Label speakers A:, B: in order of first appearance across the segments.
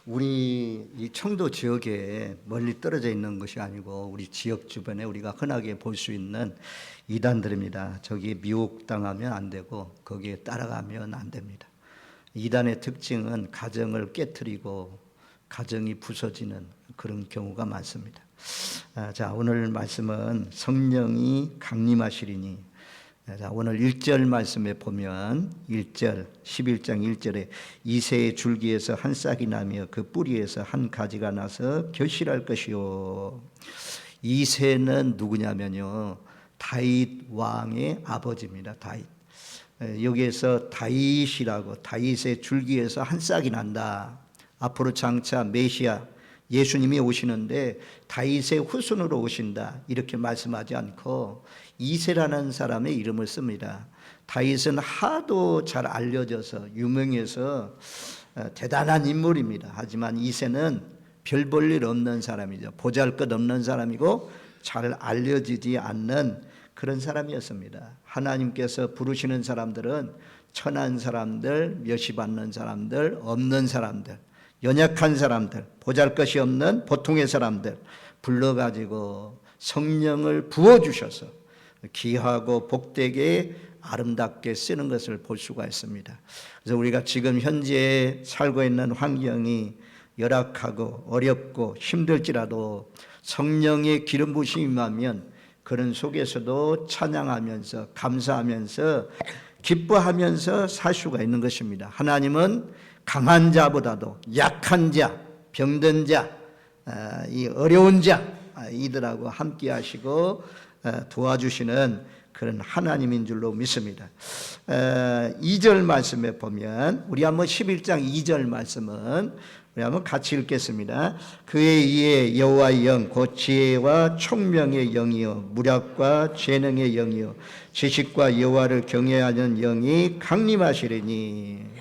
A: 우리 이 청도 지역에 멀리 떨어져 있는 것이 아니고 우리 지역 주변에 우리가 흔하게 볼 수 있는 이단들입니다. 저기 미혹당하면 안 되고 거기에 따라가면 안 됩니다. 이단의 특징은 가정을 깨트리고 가정이 부서지는 그런 경우가 많습니다. 자, 오늘 말씀은 성령이 강림하시리니. 자, 오늘 1절 말씀에 보면 1절 11장 1절에 이새의 줄기에서 한 싹이 나며 그 뿌리에서 한 가지가 나서 결실할 것이요. 이새는 누구냐면요, 다윗 왕의 아버지입니다. 다윗. 여기에서 다윗이라고, 다윗의 줄기에서 한 싹이 난다. 앞으로 장차 메시아 예수님이 오시는데 다윗의 후손으로 오신다, 이렇게 말씀하지 않고 이새라는 사람의 이름을 씁니다. 다윗은 하도 잘 알려져서 유명해서 대단한 인물입니다. 하지만 이새는 별 볼 일 없는 사람이죠. 보잘것없는 사람이고 잘 알려지지 않는 그런 사람이었습니다. 하나님께서 부르시는 사람들은 천한 사람들, 멸시받는 사람들, 없는 사람들, 연약한 사람들, 보잘것이 없는 보통의 사람들 불러가지고 성령을 부어주셔서 귀하고 복되게 아름답게 쓰는 것을 볼 수가 있습니다. 그래서 우리가 지금 현재 살고 있는 환경이 열악하고 어렵고 힘들지라도 성령의 기름 부으심이 임하면 그런 속에서도 찬양하면서 감사하면서 기뻐하면서 살 수가 있는 것입니다. 하나님은 강한 자보다도 약한 자, 병든 자, 이 어려운 자, 이들하고 함께 하시고 도와주시는 그런 하나님인 줄로 믿습니다. 2절 말씀에 보면 우리 한번 11장 2절 말씀은 우리 한번 같이 읽겠습니다. 그의 이에 여호와의 영 곧 지혜와 총명의 영이요 무력과 재능의 영이요 지식과 여호와를 경외하는 영이 강림하시리니.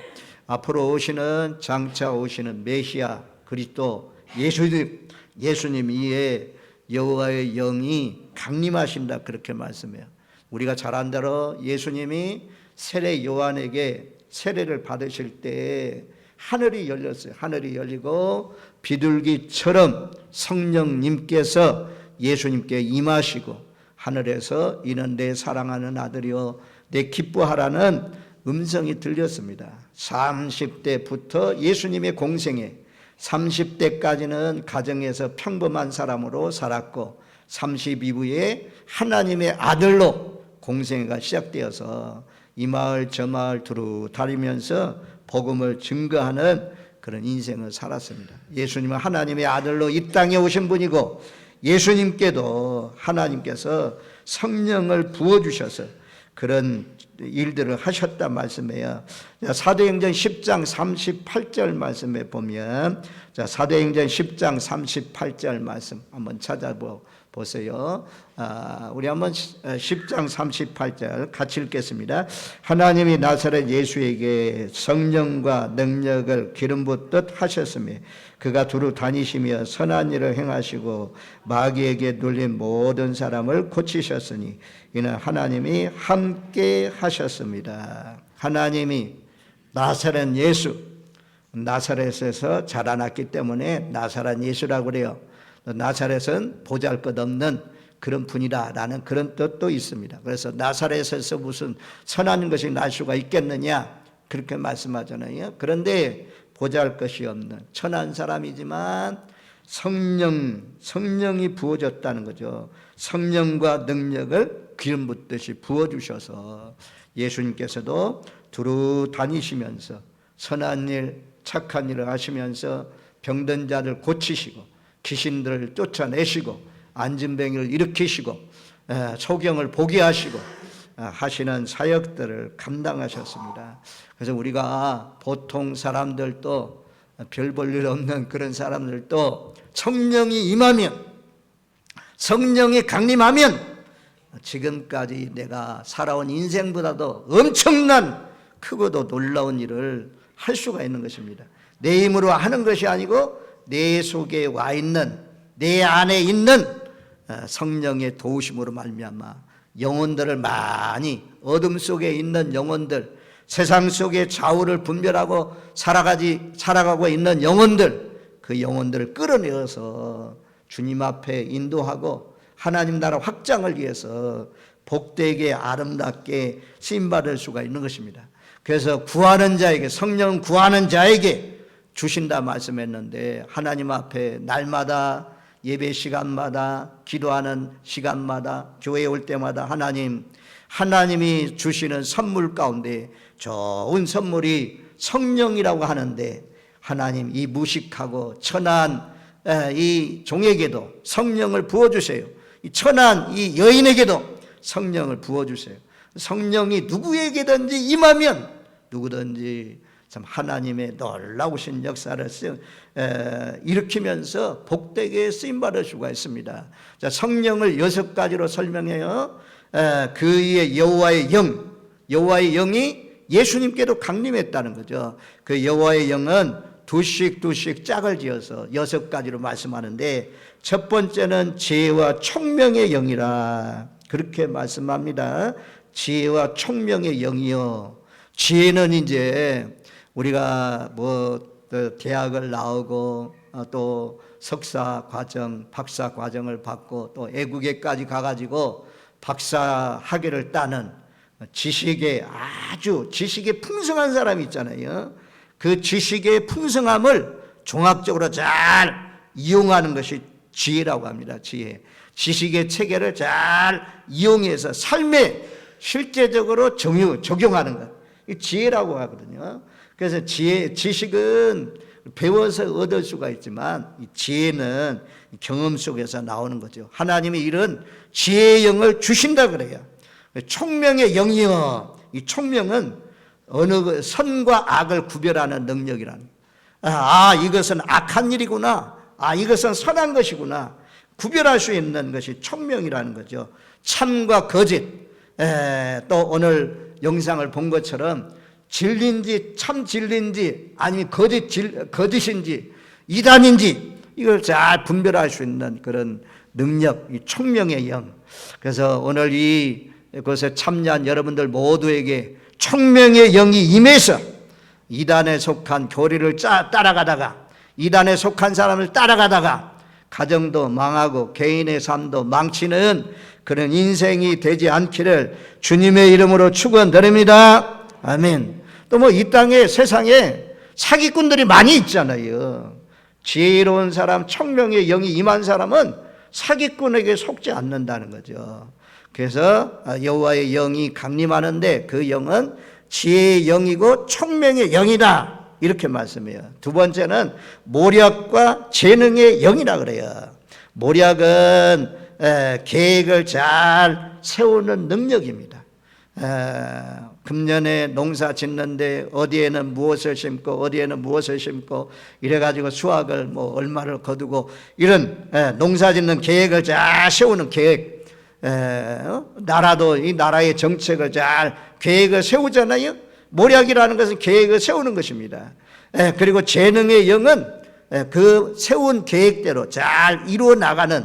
A: 앞으로 오시는 장차 오시는 메시아 그리스도 예수님 이에 여호와의 영이 강림하신다, 그렇게 말씀해요. 우리가 잘 안 대로 예수님이 세례 요한에게 세례를 받으실 때 하늘이 열렸어요. 하늘이 열리고 비둘기처럼 성령님께서 예수님께 임하시고 하늘에서 이는 내 사랑하는 아들이요 내 기뻐하라는 음성이 들렸습니다. 30대부터 예수님의 공생에 30대까지는 가정에서 평범한 사람으로 살았고 30 이후에 하나님의 아들로 공생애가 시작되어서 이 마을 저 마을 두루 다니면서 복음을 증거하는 그런 인생을 살았습니다. 예수님은 하나님의 아들로 이 땅에 오신 분이고 예수님께도 하나님께서 성령을 부어주셔서 그런 일들을 하셨단 말씀이에요. 사도행전 10장 38절 말씀에 보면, 사도행전 10장 38절 말씀 한번 찾아보세요. 우리 한번 10장 38절 같이 읽겠습니다. 하나님이 나사렛 예수에게 성령과 능력을 기름 붓듯 하셨으며 그가 두루 다니시며 선한 일을 행하시고 마귀에게 눌린 모든 사람을 고치셨으니 이는 하나님이 함께 하셨습니다. 하나님이 나사렛 예수, 나사렛에서 자라났기 때문에 나사렛 예수라고 그래요. 나사렛은 보잘것없는 그런 분이다라는 그런 뜻도 있습니다. 그래서 나사렛에서 무슨 선한 것이 날 수가 있겠느냐, 그렇게 말씀하잖아요. 그런데 보잘것이 없는 천한 사람이지만 성령이 부어졌다는 거죠. 성령과 능력을 기름 붓듯이 부어주셔서 예수님께서도 두루 다니시면서 선한 일, 착한 일을 하시면서 병든 자를 고치시고 귀신들을 쫓아내시고 안진뱅이를 일으키시고 소경을 보게 하시고 하시는 사역들을 감당하셨습니다. 그래서 우리가 보통 사람들도 별 볼 일 없는 그런 사람들도 성령이 임하면, 성령이 강림하면 지금까지 내가 살아온 인생보다도 엄청난 크고도 놀라운 일을 할 수가 있는 것입니다. 내 힘으로 하는 것이 아니고 내 속에 와 있는, 내 안에 있는 성령의 도우심으로 말미암아 영혼들을 많이, 어둠 속에 있는 영혼들, 세상 속에 좌우를 분별하고 살아가고 있는 영혼들, 그 영혼들을 끌어내어서 주님 앞에 인도하고 하나님 나라 확장을 위해서 복되게 아름답게 쓰임받을 수가 있는 것입니다. 그래서 구하는 자에게, 성령 구하는 자에게 주신다 말씀했는데, 하나님 앞에 날마다 예배 시간마다, 기도하는 시간마다, 교회에 올 때마다 하나님이 주시는 선물 가운데 좋은 선물이 성령이라고 하는데, 하나님 이 무식하고 천한 이 종에게도 성령을 부어주세요. 이 천한 이 여인에게도 성령을 부어주세요. 성령이 누구에게든지 임하면 누구든지 참 하나님의 놀라우신 역사를 일으키면서 복되게 쓰임받을 수가 있습니다. 자, 성령을 6가지로 설명해요. 그의 여호와의 영이 예수님께도 강림했다는 거죠. 그 여호와의 영은 두씩 짝을 지어서 6가지로 말씀하는데, 첫 번째는 지혜와 총명의 영이라 그렇게 말씀합니다. 지혜와 총명의 영이요. 지혜는 이제 우리가 대학을 나오고 또 석사 과정, 박사 과정을 받고 또 애국에까지 가가지고 박사 학위를 따는 지식에 풍성한 사람이 있잖아요. 그 지식의 풍성함을 종합적으로 잘 이용하는 것이 지혜라고 합니다. 지식의 체계를 잘 이용해서 삶에 실제적으로 적용하는 것, 이 지혜라고 하거든요. 그래서 지식은 배워서 얻을 수가 있지만, 이 지혜는 경험 속에서 나오는 거죠. 하나님이 이런 지혜의 영을 주신다 그래요. 총명의 영이요. 이 총명은 어느 선과 악을 구별하는 능력이라는, 이것은 악한 일이구나, 이것은 선한 것이구나 구별할 수 있는 것이 총명이라는 거죠. 참과 거짓, 또 오늘 영상을 본 것처럼 진리인지 참 진리인지 아니면 거짓인지 이단인지 이걸 잘 분별할 수 있는 그런 능력, 이 총명의 영. 그래서 오늘 이곳에 참여한 여러분들 모두에게 총명의 영이 임해서 이단에 속한 교리를 따라가다가, 이단에 속한 사람을 따라가다가 가정도 망하고 개인의 삶도 망치는 그런 인생이 되지 않기를 주님의 이름으로 축원드립니다. 아멘. 또 이 땅에, 세상에 사기꾼들이 많이 있잖아요. 지혜로운 사람, 총명의 영이 임한 사람은 사기꾼에게 속지 않는다는 거죠. 그래서 여호와의 영이 강림하는데 그 영은 지혜의 영이고 총명의 영이다, 이렇게 말씀해요. 두 번째는 모략과 재능의 영이라 그래요. 모략은 계획을 잘 세우는 능력입니다. 금년에 농사 짓는데 어디에는 무엇을 심고 어디에는 무엇을 심고 이래가지고 수확을 얼마를 거두고, 이런 농사 짓는 계획을 잘 세우는 계획. 나라도 이 나라의 정책을 잘 계획을 세우잖아요. 모략이라는 것은 계획을 세우는 것입니다. 그리고 재능의 영은 그 세운 계획대로 잘 이루어 나가는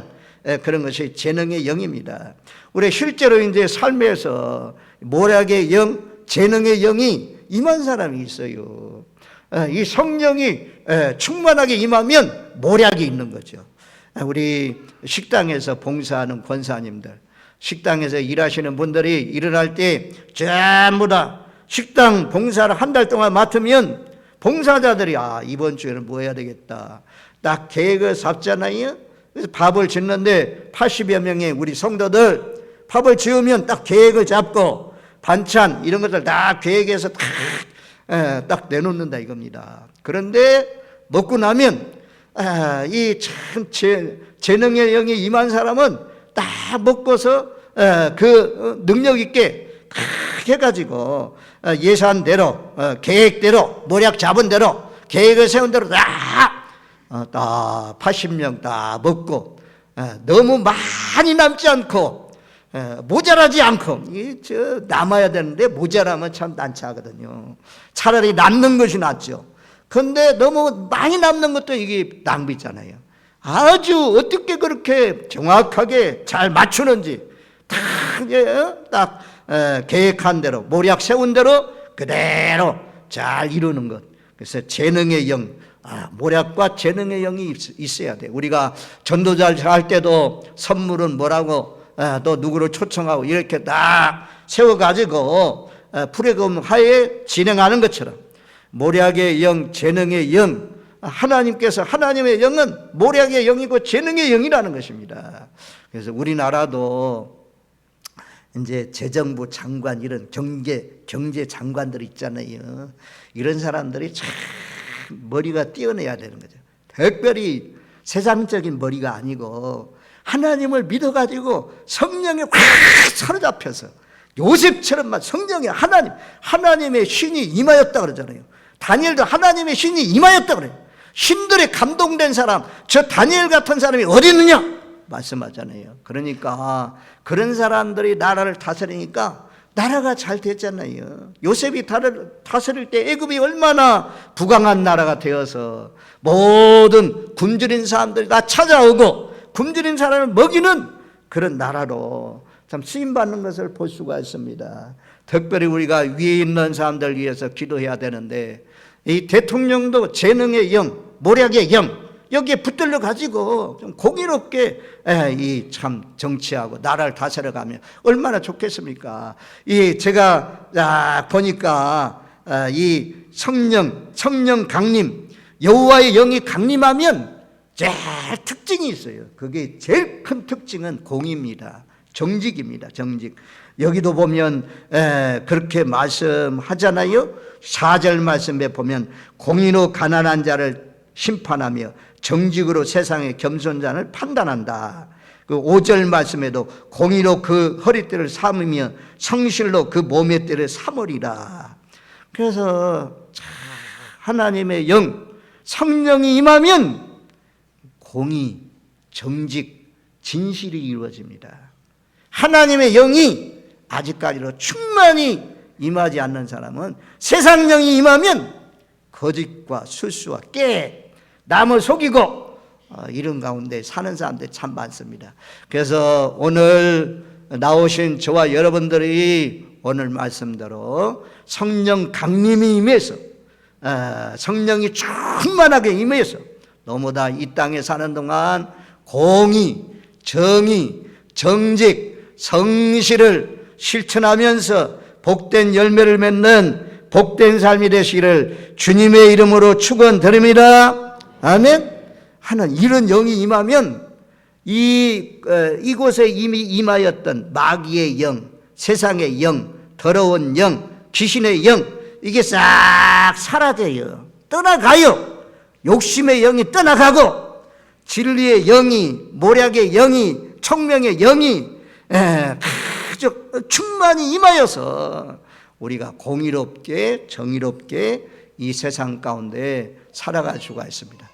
A: 그런 것이 재능의 영입니다. 우리 실제로 이제 삶에서 모략의 영, 재능의 영이 임한 사람이 있어요. 이 성령이 충만하게 임하면 모략이 있는 거죠. 우리 식당에서 봉사하는 권사님들, 식당에서 일하시는 분들이 일어날 때 전부 다 식당 봉사를 한 달 동안 맡으면 봉사자들이 이번 주에는 뭐 해야 되겠다 딱 계획을 잡잖아요. 그래서 밥을 짓는데 80여 명의 우리 성도들 밥을 지으면 딱 계획을 잡고 반찬 이런 것들 다 계획해서 딱 내놓는다 이겁니다. 그런데 먹고 나면 이 참 재능의 영이 임한 사람은 딱 먹고서 그 능력 있게 해가지고 예산대로 계획대로 모략 잡은 대로 계획을 세운 대로 딱 80명 다 먹고 너무 많이 남지 않고 모자라지 않고, 남아야 되는데 모자라면 참 난처하거든요. 차라리 남는 것이 낫죠. 그런데 너무 많이 남는 것도 이게 낭비잖아요. 아주 어떻게 그렇게 정확하게 잘 맞추는지 딱 계획한 대로 모략 세운 대로 그대로 잘 이루는 것. 그래서 재능의 영, 모략과 재능의 영이 있어야 돼. 우리가 전도자를 할 때도 선물은 뭐라고 또 누구를 초청하고 이렇게 딱 세워가지고 프로그램 하에 진행하는 것처럼 모략의 영, 재능의 영, 하나님께서 하나님의 영은 모략의 영이고 재능의 영이라는 것입니다. 그래서 우리나라도 이제 재정부 장관 이런 경제 장관들 있잖아요. 이런 사람들이 참 머리가 뛰어내야 되는 거죠. 특별히 세상적인 머리가 아니고 하나님을 믿어가지고 성령에 확 사로잡혀서 요셉처럼만 성령에 하나님의 신이 임하였다 그러잖아요. 다니엘도 하나님의 신이 임하였다 그래요. 신들에 감동된 사람, 저 다니엘 같은 사람이 어디 있느냐 말씀하잖아요. 그러니까 그런 사람들이 나라를 다스리니까 나라가 잘 됐잖아요. 요셉이 다스릴 때 애굽이 얼마나 부강한 나라가 되어서 모든 굶주린 사람들이 다 찾아오고 굶주린 사람을 먹이는 그런 나라로 참 쓰임받는 것을 볼 수가 있습니다. 특별히 우리가 위에 있는 사람들 위해서 기도해야 되는데 이 대통령도 재능의 영, 모략의 영 여기에 붙들려 가지고 좀 공의롭게 이 참 정치하고 나라를 다스려가면 얼마나 좋겠습니까? 이 제가 보니까 이 성령 강림, 여호와의 영이 강림하면 제일 특징이 있어요. 그게 제일 큰 특징은 공의입니다. 정직입니다. 정직. 여기도 보면 그렇게 말씀하잖아요. 4절 말씀에 보면 공의로 가난한 자를 심판하며 정직으로 세상의 겸손자를 판단한다. 그 5절 말씀에도 공의로 그 허리띠를 삼으며 성실로 그 몸의 띠를 삼으리라. 그래서 하나님의 영, 성령이 임하면 공의, 정직, 진실이 이루어집니다. 하나님의 영이 아직까지도 충만히 임하지 않는 사람은 세상 영이 임하면 거짓과 술수와 깨, 남을 속이고 이런 가운데 사는 사람들이 참 많습니다. 그래서 오늘 나오신 저와 여러분들이 오늘 말씀대로 성령 강림이 임해서 성령이 충만하게 임해서 너무나 이 땅에 사는 동안 공의, 정의, 정직, 성실을 실천하면서 복된 열매를 맺는 복된 삶이 되시기를 주님의 이름으로 축원드립니다. 아멘. 하는 이런 영이 임하면 이곳에 이미 임하였던 마귀의 영, 세상의 영, 더러운 영, 귀신의 영 이게 싹 사라져요. 떠나가요. 욕심의 영이 떠나가고 진리의 영이, 모략의 영이, 총명의 영이 충만히 임하여서 우리가 공의롭게 정의롭게 이 세상 가운데 살아갈 수가 있습니다.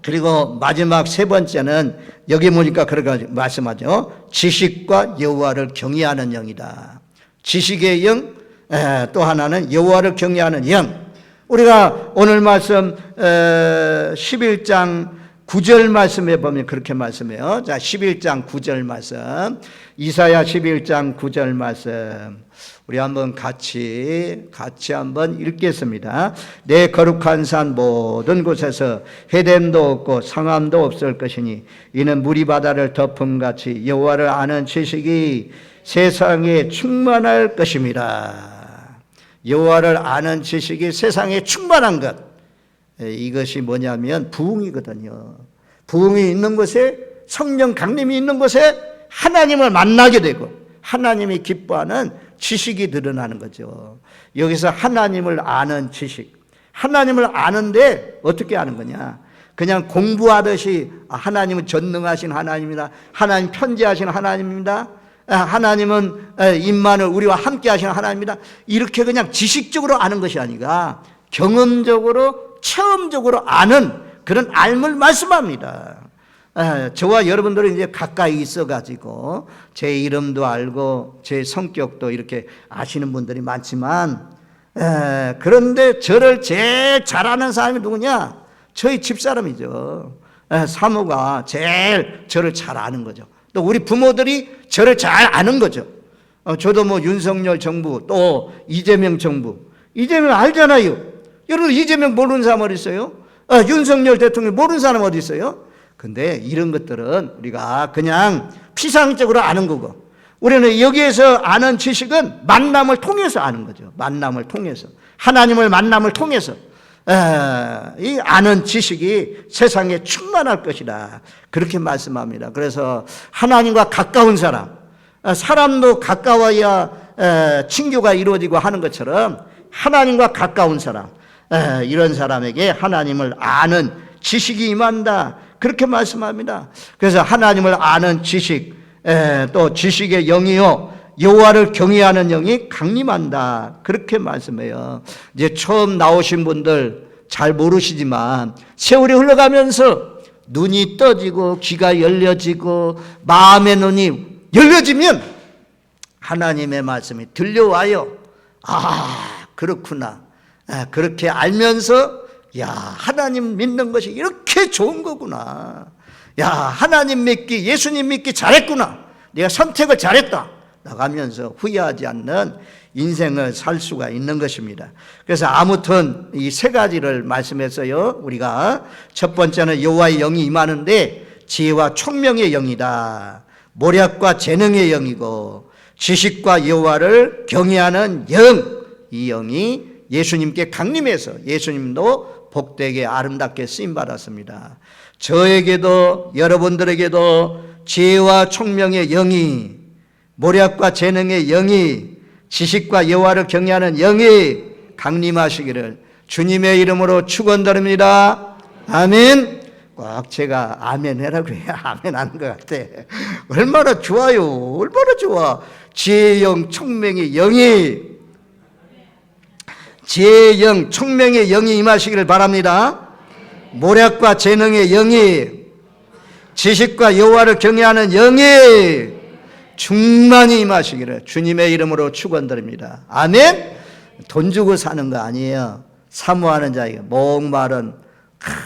A: 그리고 마지막 세 번째는 여기 보니까 그렇게 말씀하죠. 지식과 여호와를 경외하는 영이다. 지식의 영, 또 하나는 여호와를 경외하는 영. 우리가 오늘 말씀 11장 9절 말씀에 보면 그렇게 말씀해요. 자, 11장 9절 말씀. 이사야 11장 9절 말씀. 우리 한번 같이 한번 읽겠습니다. 내 거룩한 산 모든 곳에서 해됨도 없고 상함도 없을 것이니 이는 물이 바다를 덮음같이 여호와를 아는 지식이 세상에 충만할 것입니다. 여호와를 아는 지식이 세상에 충만한 것. 이것이 뭐냐면 부흥이거든요. 부흥이 있는 곳에, 성령 강림이 있는 곳에 하나님을 만나게 되고 하나님이 기뻐하는 지식이 드러나는 거죠. 여기서 하나님을 아는 지식. 하나님을 아는데 어떻게 아는 거냐? 그냥 공부하듯이 하나님은 전능하신 하나님이다. 하나님 편지하신 하나님입니다. 하나님은 임마누엘 우리와 함께 하시는 하나님입니다. 이렇게 그냥 지식적으로 아는 것이 아니라 경험적으로 체험적으로 아는 그런 알을 말씀합니다. 저와 여러분들은 이제 가까이 있어가지고 제 이름도 알고 제 성격도 이렇게 아시는 분들이 많지만 그런데 저를 제일 잘 아는 사람이 누구냐? 저희 집사람이죠. 사모가 제일 저를 잘 아는 거죠. 또 우리 부모들이 저를 잘 아는 거죠. 저도 뭐 윤석열 정부 또 이재명 정부, 이재명 알잖아요. 여러분 이재명 모르는 사람 어디 있어요? 윤석열 대통령 모르는 사람 어디 있어요? 근데 이런 것들은 우리가 그냥 피상적으로 아는 거고, 우리는 여기에서 아는 지식은 만남을 통해서 아는 거죠. 만남을 통해서, 하나님을 만남을 통해서 이 아는 지식이 세상에 충만할 것이다, 그렇게 말씀합니다. 그래서 하나님과 가까운 사람, 사람도 가까워야 친교가 이루어지고 하는 것처럼 하나님과 가까운 사람, 이런 사람에게 하나님을 아는 지식이 임한다, 그렇게 말씀합니다. 그래서 하나님을 아는 지식, 또 지식의 영이요 여호와를 경외하는 영이 강림한다, 그렇게 말씀해요. 이제 처음 나오신 분들 잘 모르시지만 세월이 흘러가면서 눈이 떠지고 귀가 열려지고 마음의 눈이 열려지면 하나님의 말씀이 들려와요. 아, 그렇구나. 그렇게 알면서 야, 하나님 믿는 것이 이렇게 좋은 거구나. 야, 하나님 믿기, 예수님 믿기 잘했구나. 내가 선택을 잘했다. 나가면서 후회하지 않는 인생을 살 수가 있는 것입니다. 그래서 아무튼 이 세 가지를 말씀했어요. 우리가 첫 번째는 여호와의 영이 임하는데 지혜와 총명의 영이다. 모략과 재능의 영이고 지식과 여호와를 경외하는 영, 이 영이 예수님께 강림해서 예수님도 복되게 아름답게 쓰임받았습니다. 저에게도 여러분들에게도 지혜와 총명의 영이, 모략과 재능의 영이, 지식과 여호와를 경외하는 영이 강림하시기를 주님의 이름으로 축원드립니다. 아멘. 꼭 제가 아멘 해라고 해야 아멘 하는 것 같아. 얼마나 좋아요. 얼마나 좋아. 지혜의 영, 총명의 영이, 지혜의 영, 총명의 영이 임하시기를 바랍니다. 모략과 재능의 영이, 지식과 여호와를 경외하는 영이 충만히 임하시기를 주님의 이름으로 축원드립니다. 아멘. 돈 주고 사는 거 아니에요. 사모하는 자에게,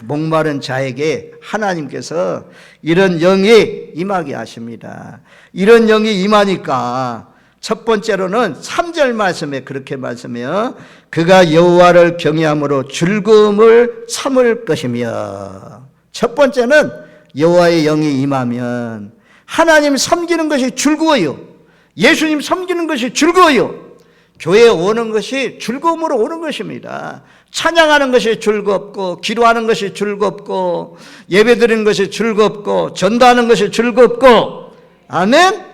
A: 목마른 자에게 하나님께서 이런 영이 임하게 하십니다. 이런 영이 임하니까 첫 번째로는 3절 말씀에 그렇게 말씀해요. 그가 여호와를 경외함으로 즐거움을 참을 것이며, 첫 번째는 여호와의 영이 임하면 하나님 섬기는 것이 즐거워요. 예수님 섬기는 것이 즐거워요. 교회에 오는 것이 즐거움으로 오는 것입니다. 찬양하는 것이 즐겁고, 기도하는 것이 즐겁고, 예배드리는 것이 즐겁고, 전도하는 것이 즐겁고, 아멘?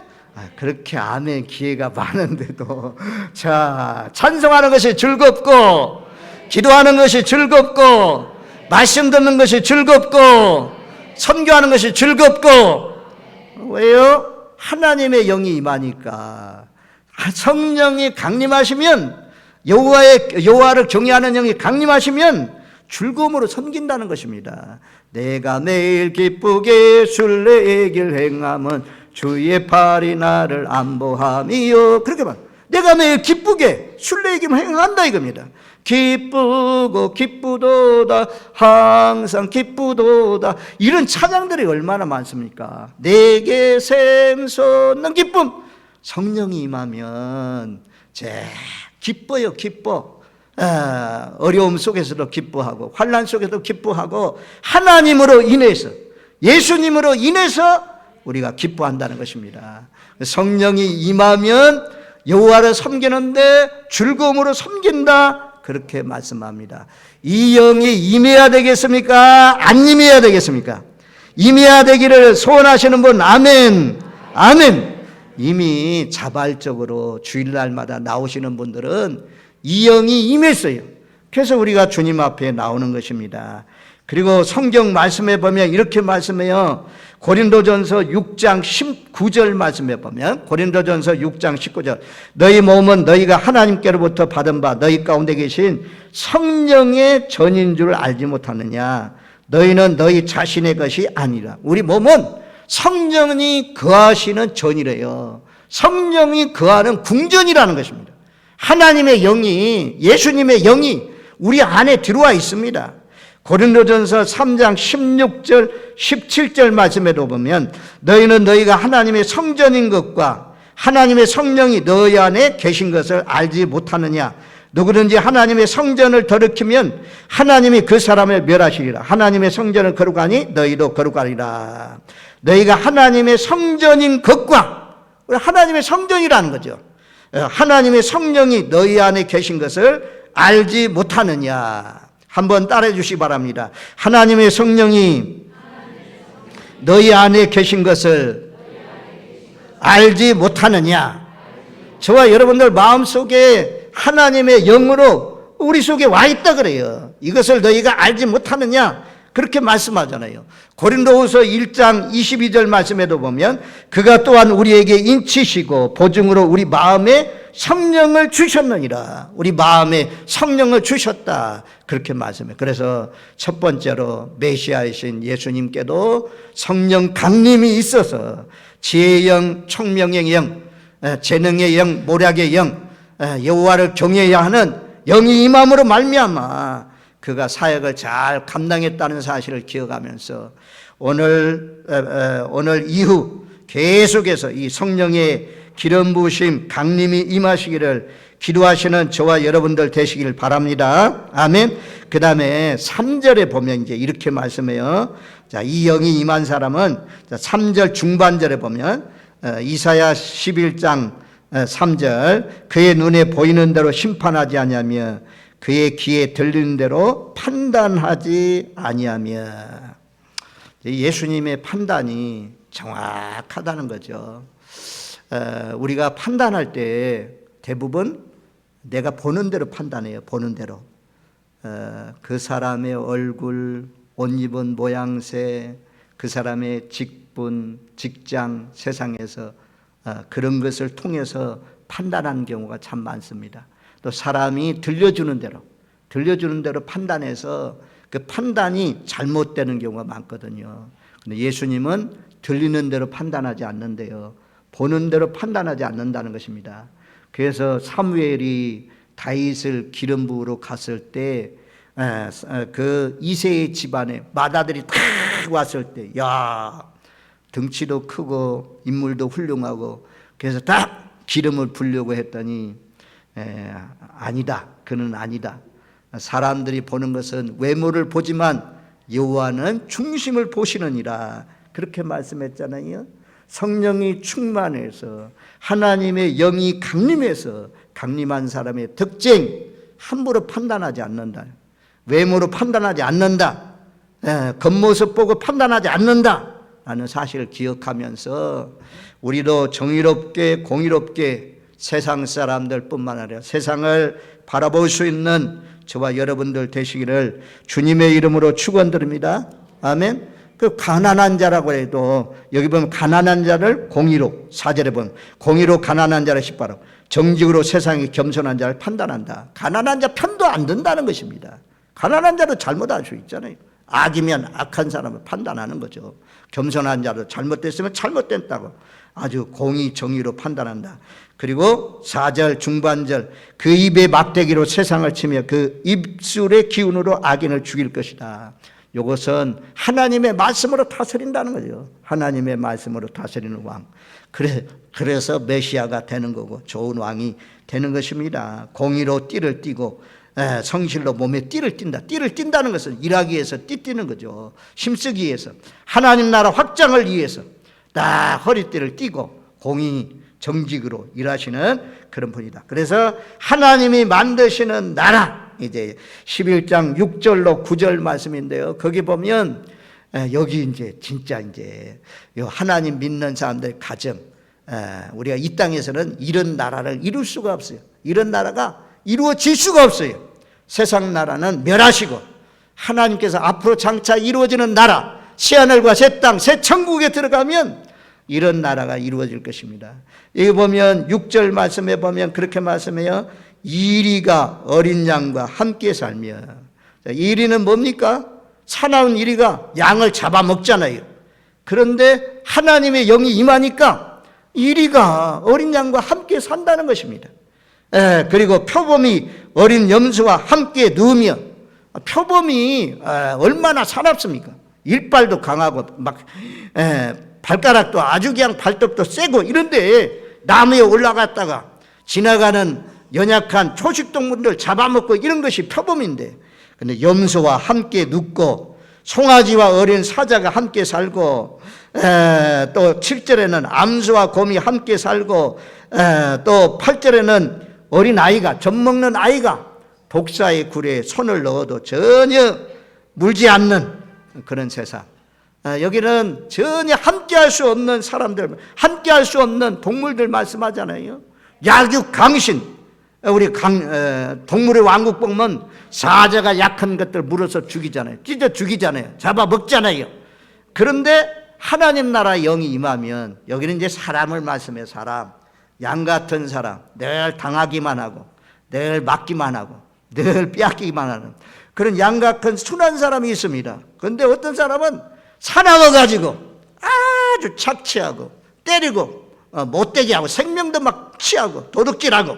A: 그렇게 아멘 기회가 많은데도, 자, 찬송하는 것이 즐겁고, 기도하는 것이 즐겁고, 말씀 듣는 것이 즐겁고, 선교하는 것이 즐겁고, 왜요? 하나님의 영이 임하니까. 성령이 강림하시면, 여호와를 경외하는 영이 강림하시면 즐거움으로 섬긴다는 것입니다. 내가 매일 기쁘게 순례의 길 행함은 주의 팔이 나를 안보함이요. 그렇게 말. 내가 매일 기쁘게 순례의 길 행한다 이겁니다. 기쁘고 기쁘도다, 항상 기쁘도다. 이런 찬양들이 얼마나 많습니까? 내게 샘솟는 기쁨. 성령이 임하면 기뻐요. 기뻐. 어려움 속에서도 기뻐하고, 환난 속에도 기뻐하고, 하나님으로 인해서, 예수님으로 인해서 우리가 기뻐한다는 것입니다. 성령이 임하면 여호와를 섬기는데 즐거움으로 섬긴다, 그렇게 말씀합니다. 이 영이 임해야 되겠습니까? 안 임해야 되겠습니까? 임해야 되기를 소원하시는 분, 아멘. 아멘. 이미 자발적으로 주일날마다 나오시는 분들은 이 영이 임했어요. 그래서 우리가 주님 앞에 나오는 것입니다. 그리고 성경 말씀에 보면 이렇게 말씀해요. 고린도전서 6장 19절 말씀에 보면, 고린도전서 6장 19절, 너희 몸은 너희가 하나님께로부터 받은 바 너희 가운데 계신 성령의 전인 줄 알지 못하느냐. 너희는 너희 자신의 것이 아니라. 우리 몸은 성령이 거하시는 전이래요. 성령이 거하는 궁전이라는 것입니다. 하나님의 영이, 예수님의 영이 우리 안에 들어와 있습니다. 고린도전서 3장 16절 17절 말씀에도 보면, 너희는 너희가 하나님의 성전인 것과 하나님의 성령이 너희 안에 계신 것을 알지 못하느냐. 누구든지 하나님의 성전을 더럽히면 하나님이 그 사람을 멸하시리라. 하나님의 성전을 거룩하니 너희도 거룩하리라. 너희가 하나님의 성전인 것과, 하나님의 성전이라는 거죠. 하나님의 성령이 너희 안에 계신 것을 알지 못하느냐. 한번 따라해 주시기 바랍니다. 하나님의 성령이 너희 안에 계신 것을 알지 못하느냐. 저와 여러분들 마음속에 하나님의 영으로 우리 속에 와 있다 그래요. 이것을 너희가 알지 못하느냐, 그렇게 말씀하잖아요. 고린도후서 1장 22절 말씀에도 보면 그가 또한 우리에게 인치시고 보증으로 우리 마음에 성령을 주셨느니라. 우리 마음에 성령을 주셨다, 그렇게 말씀해요. 그래서 첫 번째로 메시아이신 예수님께도 성령 강림이 있어서 지혜의 영, 총명의 영, 재능의 영, 모략의 영, 여호와를 경외해야 하는 영이 임함으로 말미암아 그가 사역을 잘 감당했다는 사실을 기억하면서 오늘 이후 계속해서 이 성령의 기름 부으심 강림이 임하시기를 기도하시는 저와 여러분들 되시길 바랍니다. 아멘. 그 다음에 3절에 보면 이제 이렇게 말씀해요. 자, 이 영이 임한 사람은 3절 중반절에 보면 이사야 11장 3절 그의 눈에 보이는 대로 심판하지 아니하며 그의 귀에 들리는 대로 판단하지 아니하며, 예수님의 판단이 정확하다는 거죠. 우리가 판단할 때 대부분 내가 보는 대로 판단해요. 보는 대로. 그 사람의 얼굴, 옷 입은 모양새, 그 사람의 직분, 직장, 세상에서 그런 것을 통해서 판단하는 경우가 참 많습니다. 또 사람이 들려주는 대로 판단해서 그 판단이 잘못되는 경우가 많거든요. 근데 예수님은 들리는 대로 판단하지 않는데요, 보는 대로 판단하지 않는다는 것입니다. 그래서 사무엘이 다윗을 기름 부으러 갔을 때 그 이새의 집안에 맏아들이 탁 왔을 때, 야, 등치도 크고 인물도 훌륭하고, 그래서 딱 기름을 부으려고 했더니 아니다, 그는 아니다. 사람들이 보는 것은 외모를 보지만 여호와는 중심을 보시느니라, 그렇게 말씀했잖아요. 성령이 충만해서 하나님의 영이 강림해서 강림한 사람의 특징, 함부로 판단하지 않는다, 외모로 판단하지 않는다, 겉모습 보고 판단하지 않는다 라는 사실을 기억하면서 우리도 정의롭게 공의롭게 세상 사람들 뿐만 아니라 세상을 바라볼 수 있는 저와 여러분들 되시기를 주님의 이름으로 축원드립니다. 아멘. 그 가난한 자라고 해도 여기 보면 가난한 자를 공의로, 4절에 보면 공의로 가난한 자를 십바로 정직으로 세상에 겸손한 자를 판단한다. 가난한 자 편도 안 든다는 것입니다. 가난한 자도 잘못할 수 있잖아요. 악이면 악한 사람을 판단하는 거죠. 겸손한 자도 잘못됐으면 잘못됐다고 아주 공의 정의로 판단한다. 그리고 4절 중반절 그 입의 막대기로 세상을 치며 그 입술의 기운으로 악인을 죽일 것이다. 이것은 하나님의 말씀으로 다스린다는 거죠. 하나님의 말씀으로 다스리는 왕. 그래서 메시아가 되는 거고 좋은 왕이 되는 것입니다. 공의로 띠를 띠고 성실로 몸에 띠를 띈다. 띠를 띈다는 것은 일하기 위해서 띠띠는 거죠. 힘쓰기 위해서, 하나님 나라 확장을 위해서 딱 허리띠를 띠고 공의 정직으로 일하시는 그런 분이다. 그래서 하나님이 만드시는 나라, 이제 11장 6절로 9절 말씀인데요. 거기 보면 여기 이제 진짜 이제 하나님 믿는 사람들 가정, 우리가 이 땅에서는 이런 나라를 이룰 수가 없어요. 이런 나라가 이루어질 수가 없어요. 세상 나라는 멸하시고 하나님께서 앞으로 장차 이루어지는 나라, 새하늘과 새 땅, 새 천국에 들어가면 이런 나라가 이루어질 것입니다. 여기 보면 6절 말씀에 보면 그렇게 말씀해요. 이리가 어린 양과 함께 살며. 이리는 뭡니까? 사나운 이리가 양을 잡아먹잖아요. 그런데 하나님의 영이 임하니까 이리가 어린 양과 함께 산다는 것입니다. 그리고 표범이 어린 염소와 함께 누우며, 표범이 얼마나 사납습니까? 일발도 강하고 막 발가락도 아주 그냥 발톱도 세고, 이런데 나무에 올라갔다가 지나가는 연약한 초식동물들 잡아먹고 이런 것이 표범인데, 근데 염소와 함께 눕고 송아지와 어린 사자가 함께 살고, 또 7절에는 암소와 곰이 함께 살고, 또 8절에는 어린 아이가, 젖 먹는 아이가 독사의 굴에 손을 넣어도 전혀 물지 않는 그런 세상. 여기는 전혀 함께할 수 없는 사람들, 함께할 수 없는 동물들 말씀하잖아요. 약육 강신. 우리 동물의 왕국 보면 사자가 약한 것들 물어서 죽이잖아요. 찢어 죽이잖아요. 잡아 먹잖아요. 그런데 하나님 나라 영이 임하면, 여기는 이제 사람을 말씀해요. 사람, 양 같은 사람, 늘 당하기만 하고 늘 맞기만 하고 늘 빼앗기기만 하는 그런 양 같은 순한 사람이 있습니다. 그런데 어떤 사람은 사나워가지고 아주 착취하고 때리고 못되게 하고 생명도 막 취하고 도둑질하고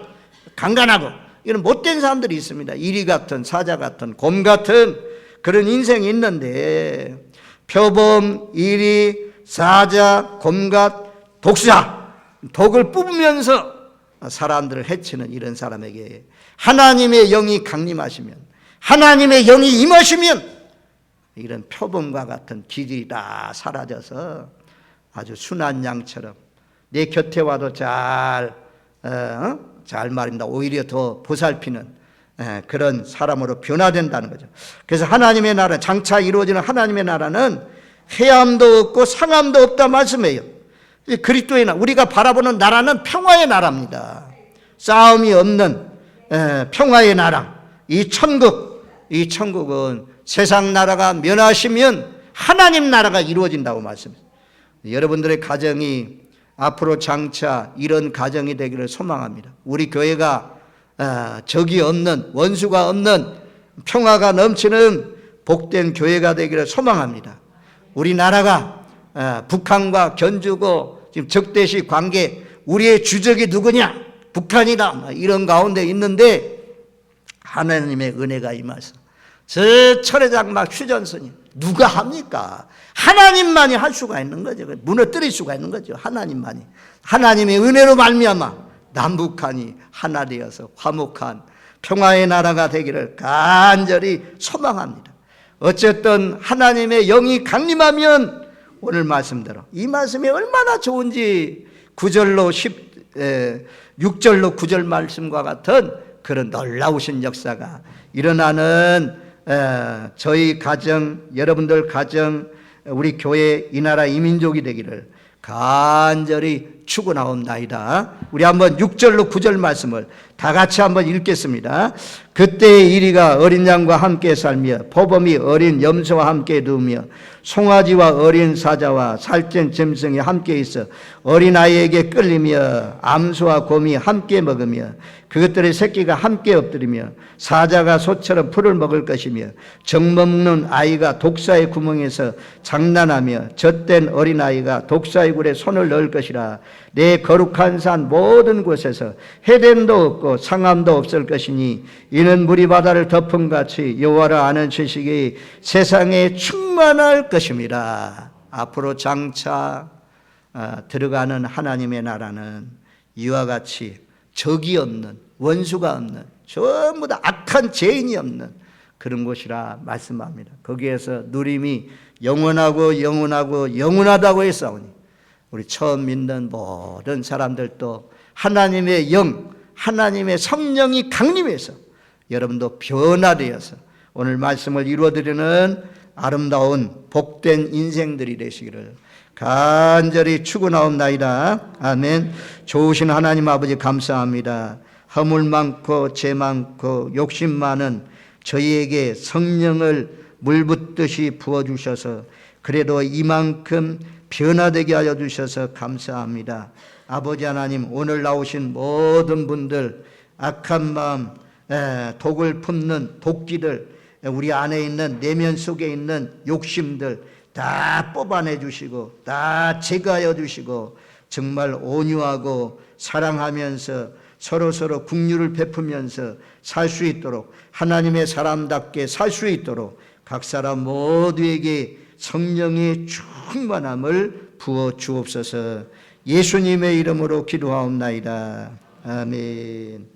A: 강간하고 이런 못된 사람들이 있습니다. 이리 같은 사자 같은 곰 같은 그런 인생이 있는데, 표범, 이리, 사자, 곰같, 독사, 독을 뿜으면서 사람들을 해치는 이런 사람에게 하나님의 영이 강림하시면, 하나님의 영이 임하시면 이런 표범과 같은 기질이 다 사라져서 아주 순한 양처럼 내 곁에 와도 잘 말입니다. 오히려 더 보살피는 그런 사람으로 변화된다는 거죠. 그래서 하나님의 나라, 장차 이루어지는 하나님의 나라는 해함도 없고 상함도 없다 말씀해요. 그리스도의 나라, 우리가 바라보는 나라는 평화의 나라입니다. 싸움이 없는 평화의 나라. 이 천국은 세상 나라가 멸하시면 하나님 나라가 이루어진다고 말씀해요. 여러분들의 가정이 앞으로 장차 이런 가정이 되기를 소망합니다. 우리 교회가 적이 없는, 원수가 없는, 평화가 넘치는 복된 교회가 되기를 소망합니다. 우리나라가 북한과 견주고 지금 적대시 관계, 우리의 주적이 누구냐? 북한이다. 이런 가운데 있는데 하나님의 은혜가 임하서 저 철회장막 휴전선이 누가 합니까? 하나님만이 할 수가 있는 거죠. 무너뜨릴 수가 있는 거죠. 하나님만이. 하나님의 은혜로 말미암아 남북한이 하나 되어서 화목한 평화의 나라가 되기를 간절히 소망합니다. 어쨌든 하나님의 영이 강림하면 오늘 말씀대로 이 말씀이 얼마나 좋은지 6절로 9절 말씀과 같은 그런 놀라우신 역사가 일어나는 저희 가정, 여러분들 가정, 우리 교회, 이 나라 이민족이 되기를 간절히 축원하옵나이다. 우리 한번 6절로 9절 말씀을 다 같이 한번 읽겠습니다. 그때의 이리가 어린 양과 함께 살며 포범이 어린 염소와 함께 누우며 송아지와 어린 사자와 살찐 짐승이 함께 있어 어린아이에게 끌리며 암소와 곰이 함께 먹으며 그것들의 새끼가 함께 엎드리며 사자가 소처럼 풀을 먹을 것이며 젖먹는 아이가 독사의 구멍에서 장난하며 젖된 어린아이가 독사의 굴에 손을 넣을 것이라. 내 거룩한 산 모든 곳에서 해됨도 없고 상함도 없을 것이니 이는 물이 바다를 덮음같이 여호와를 아는 지식이 세상에 충만할 것입니다. 앞으로 장차 들어가는 하나님의 나라는 이와 같이 적이 없는, 원수가 없는, 전부 다 악한 죄인이 없는 그런 곳이라 말씀합니다. 거기에서 누림이 영원하다고 했사오니 우리 처음 믿는 모든 사람들도 하나님의 영, 하나님의 성령이 강림해서 여러분도 변화되어서 오늘 말씀을 이루어드리는 아름다운 복된 인생들이 되시기를 간절히 축원하옵나이다. 아멘. 좋으신 하나님 아버지 감사합니다. 허물 많고 죄 많고 욕심 많은 저희에게 성령을 물 붓듯이 부어주셔서 그래도 이만큼 변화되게 하여 주셔서 감사합니다. 아버지 하나님, 오늘 나오신 모든 분들 악한 마음, 독을 품는 독기들, 우리 안에 있는 내면 속에 있는 욕심들 다 뽑아내 주시고 다 제거하여 주시고 정말 온유하고 사랑하면서 서로 긍휼을 베푸면서 살 수 있도록, 하나님의 사람답게 살 수 있도록 각 사람 모두에게 성령의 충만함을 부어 주옵소서. 예수님의 이름으로 기도하옵나이다. 아멘.